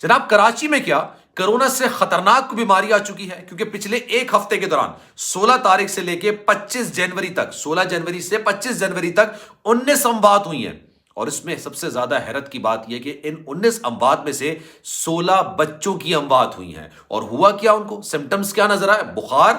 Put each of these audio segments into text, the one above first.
جناب کراچی میں کیا کرونا سے خطرناک بیماری آ چکی ہے، کیونکہ پچھلے ایک ہفتے کے دوران 16 تاریخ سے لے کے 25 جنوری تک 16 جنوری سے 25 جنوری تک 19 اموات ہوئی ہیں۔ اور اس میں سب سے زیادہ حیرت کی بات یہ کہ ان 19 اموات میں سے 16 بچوں کی اموات ہوئی ہیں۔ اور ہوا کیا، ان کو سمٹمز کیا نظر آئے؟ بخار،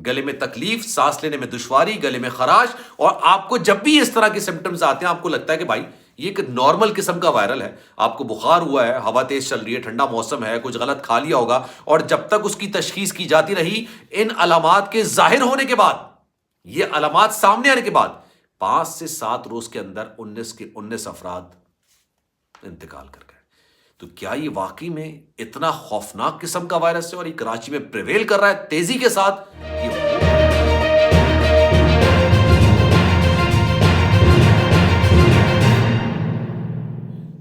گلے میں تکلیف، سانس لینے میں دشواری، گلے میں خراش۔ اور آپ کو جب بھی اس طرح کے سمٹمز آتے ہیں آپ کو لگتا ہے کہ بھائی یہ ایک نارمل قسم کا وائرل ہے، آپ کو بخار ہوا ہے، ہوا تیز چل رہی ہے، ٹھنڈا موسم ہے، کچھ غلط کھا لیا ہوگا، اور جب تک اس کی تشخیص کی جاتی رہی، ان علامات کے ظاہر ہونے کے بعد، یہ علامات سامنے آنے کے بعد 5 سے 7 روز کے اندر 19 کے 19 افراد انتقال کر گئے۔ تو کیا یہ واقعی میں اتنا خوفناک قسم کا وائرس ہے اور یہ کراچی میں پریویل کر رہا ہے تیزی کے ساتھ؟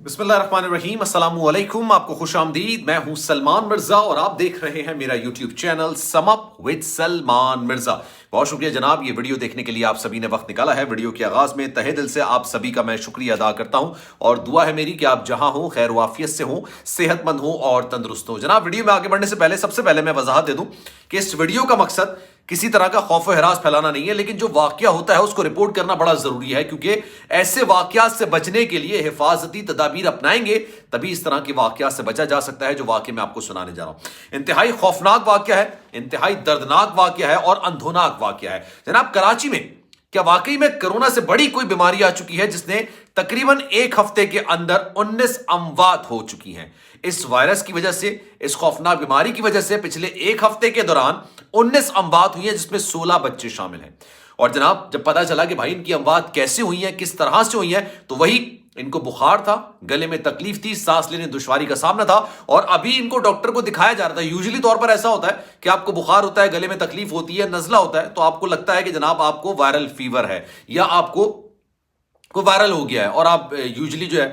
بسم اللہ الرحمن الرحیم، السلام علیکم، آپ کو خوش آمدید۔ میں ہوں سلمان مرزا اور آپ دیکھ رہے ہیں میرا YouTube channel some up with Salman Mirza. بہت شکریہ جناب، یہ ویڈیو دیکھنے کے لیے آپ سبھی نے وقت نکالا ہے۔ ویڈیو کے آغاز میں تہہ دل سے آپ سبھی کا میں شکریہ ادا کرتا ہوں، اور دعا ہے میری کہ آپ جہاں ہوں خیر و عافیت سے ہوں، صحت مند ہوں اور تندرست ہوں۔ جناب ویڈیو میں آگے بڑھنے سے پہلے سب سے پہلے میں وضاحت دے دوں کہ اس ویڈیو کا مقصد کسی طرح کا خوف و ہراس پھیلانا نہیں ہے، لیکن جو واقعہ ہوتا ہے اس کو رپورٹ کرنا بڑا ضروری ہے، کیونکہ ایسے واقعات سے بچنے کے لیے حفاظتی تدابیر اپنائیں گے تبھی اس طرح کے واقعات سے بچا جا سکتا ہے جو واقعہ میں آپ کو سنانے جا رہا ہوں۔ انتہائی خوفناک واقعہ ہے، انتہائی دردناک واقعہ ہے اور اندھوناک واقعہ ہے۔ جناب کراچی میں کیا واقعی میں کرونا سے بڑی کوئی بیماری آ چکی ہے جس نے تقریباً ایک ہفتے کے اندر 19 اموات ہو چکی ہیں؟ اس وائرس کی وجہ سے، اس خوفناک بیماری کی وجہ سے پچھلے ایک ہفتے کے دوران 19 اموات ہوئی ہیں، جس میں 16 بچے شامل ہیں۔ اور جناب جب پتا چلا کہ بھائی ان کی اموات کیسے ہوئی ہیں، کس طرح سے ہوئی ہیں، تو وہی ان کو بخار تھا، گلے میں تکلیف تھی، سانس لینے دشواری کا سامنا تھا، اور ابھی ان کو ڈاکٹر کو دکھایا جا رہا تھا۔ یوزلی طور پر ایسا ہوتا ہے کہ آپ کو بخار ہوتا ہے، گلے میں تکلیف ہوتی ہے، نزلہ ہوتا ہے، تو آپ کو لگتا ہے کہ جناب آپ کو وائرل فیور ہے یا آپ کو کوئی وائرل ہو گیا ہے، اور آپ یوزلی جو ہے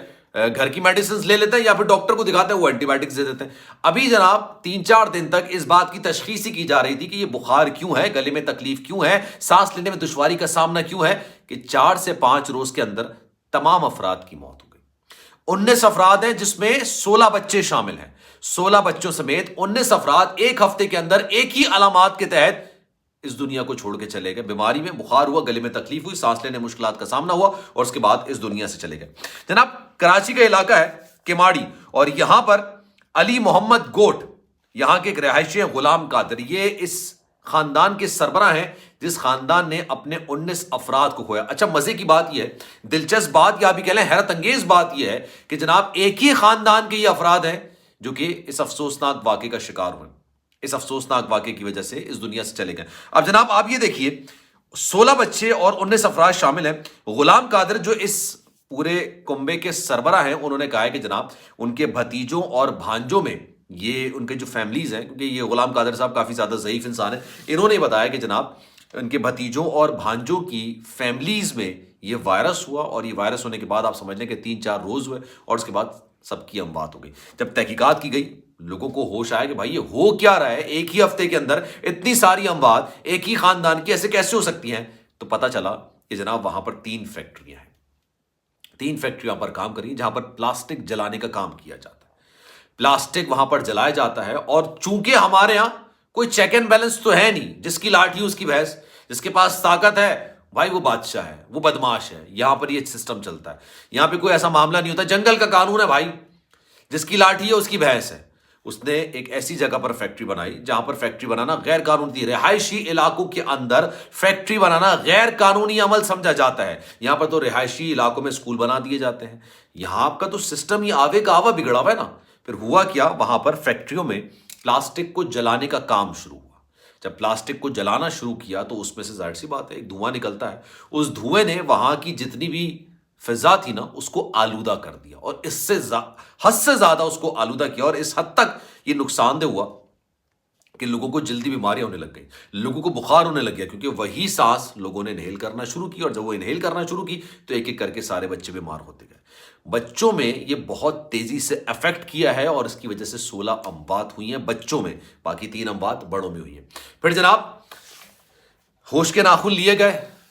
گھر کی میڈیسنز لے لیتے ہیں یا پھر ڈاکٹر کو دکھاتے ہیں، وہ اینٹی بائیوٹکس دے دیتے ہیں۔ ابھی جناب 3-4 دن تک اس بات کی تشخیص ہی کی جا رہی تھی کہ یہ بخار کیوں ہے، گلے میں تکلیف کیوں ہے، سانس لینے میں دشواری کا سامنا کیوں ہے، کہ 4 سے 5 روز کے اندر تمام افراد کی موت ہو گئی۔ 19 افراد ہیں جس میں 16 بچے شامل ہیں۔ 16 بچوں سمیت 19 افراد ایک ہفتے کے اندر ایک ہی علامات کے تحت اس دنیا کو چھوڑ کے چلے گئے۔ بیماری میں بخار ہوا، گلے میں تکلیف ہوئی، سانس لینے مشکلات کا سامنا ہوا، اور اس کے بعد اس دنیا سے چلے گئے۔ جناب کراچی کا علاقہ ہے کماڑی، اور یہاں پر علی محمد گوٹ یہاں کے ایک رہائشی ہیں، غلام قادر، یہ اس خاندان کے سربراہ ہیں جس خاندان نے اپنے 19 افراد کو کھویا۔ اچھا مزے کی بات یہ ہے، دلچسپ بات یا بھی کہہ لیں حیرت انگیز بات یہ ہے کہ جناب ایک ہی خاندان کے یہ افراد ہیں جو کہ اس افسوسناک واقعے کا شکار ہوئے، اس افسوسناک واقعے کی وجہ سے اس دنیا سے چلے گئے۔ اب جناب آپ یہ دیکھیے 16 بچے اور 19 افراد شامل ہیں۔ غلام قادر جو اس پورے کنبے کے سربراہ ہیں، انہوں نے کہا ہے کہ جناب ان کے بھتیجوں اور بھانجوں میں، یہ ان کے جو فیملیز ہیں، کیونکہ یہ غلام قادر صاحب کافی زیادہ ضعیف انسان ہیں، انہوں نے بتایا کہ جناب ان کے بھتیجوں اور بھانجوں کی فیملیز میں یہ وائرس ہوا، اور یہ وائرس ہونے کے بعد آپ سمجھ لیں کہ 3-4 روز ہوئے اور اس کے بعد سب کی اموات ہو گئی۔ جب تحقیقات کی گئی لوگوں کو ہوش آیا کہ بھائی یہ ہو کیا رہا ہے، ایک ہی ہفتے کے اندر اتنی ساری اموات ایک ہی خاندان کی ایسے کیسے ہو سکتی ہیں؟ تو پتہ چلا کہ جناب وہاں پر 3 فیکٹریاں ہیں، 3 فیکٹریاں پر کام کری جہاں پر پلاسٹک جلانے کا کام کیا جاتا ہے۔ پلاسٹک وہاں پر جلایا جاتا ہے، اور چونکہ ہمارے ہاں کوئی چیک اینڈ بیلنس تو ہے نہیں، جس کی لاٹھی اس کی بھینس، جس کے پاس طاقت ہے بھائی وہ بادشاہ ہے، وہ بدماش ہے، یہاں پر یہ سسٹم چلتا ہے۔ یہاں پہ کوئی ایسا معاملہ نہیں ہوتا، جنگل کا قانون ہے بھائی، جس کی لاٹھی ہے اس کی بھینس ہے۔ اس نے ایک ایسی جگہ پر فیکٹری بنائی جہاں پر فیکٹری بنانا غیر قانونی تھی۔ رہائشی علاقوں کے اندر فیکٹری بنانا غیر قانونی عمل سمجھا جاتا ہے۔ یہاں پر تو رہائشی علاقوں میں اسکول بنا دیے جاتے ہیں، یہاں آپ کا تو سسٹم یہ آوے کا آوا بگڑا ہوا ہے نا۔ پھر ہوا کیا، وہاں پر فیکٹریوں میں پلاسٹک کو جلانے کا کام شروع ہوا۔ جب پلاسٹک کو جلانا شروع کیا تو اس میں سے ظاہر سی بات ہے ایک دھواں نکلتا ہے، اس دھوئیں نے وہاں کی جتنی بھی فضا تھی نا اس کو آلودہ کر دیا، اور اس سے حد سے زیادہ اس کو آلودہ کیا، اور اس حد تک یہ نقصان دہ ہوا کہ لوگوں کو جلدی بیماریاں ہونے لگ گئی، لوگوں کو بخار ہونے لگ گیا، کیونکہ وہی سانس لوگوں نے انہیل کرنا شروع کی، اور جب وہ انہیل کرنا شروع کی تو ایک ایک کر کے سارے بچے بیمار ہوتے گئے۔ بچوں میں یہ بہت تیزی سے افیکٹ کیا ہے، اور اس کی وجہ سے 16 اموات ہوئی ہیں بچوں میں، باقی 3 اموات بڑوں میں ہوئی ہیں۔ پھر جناب ہوش کے ناخن لیے گئے،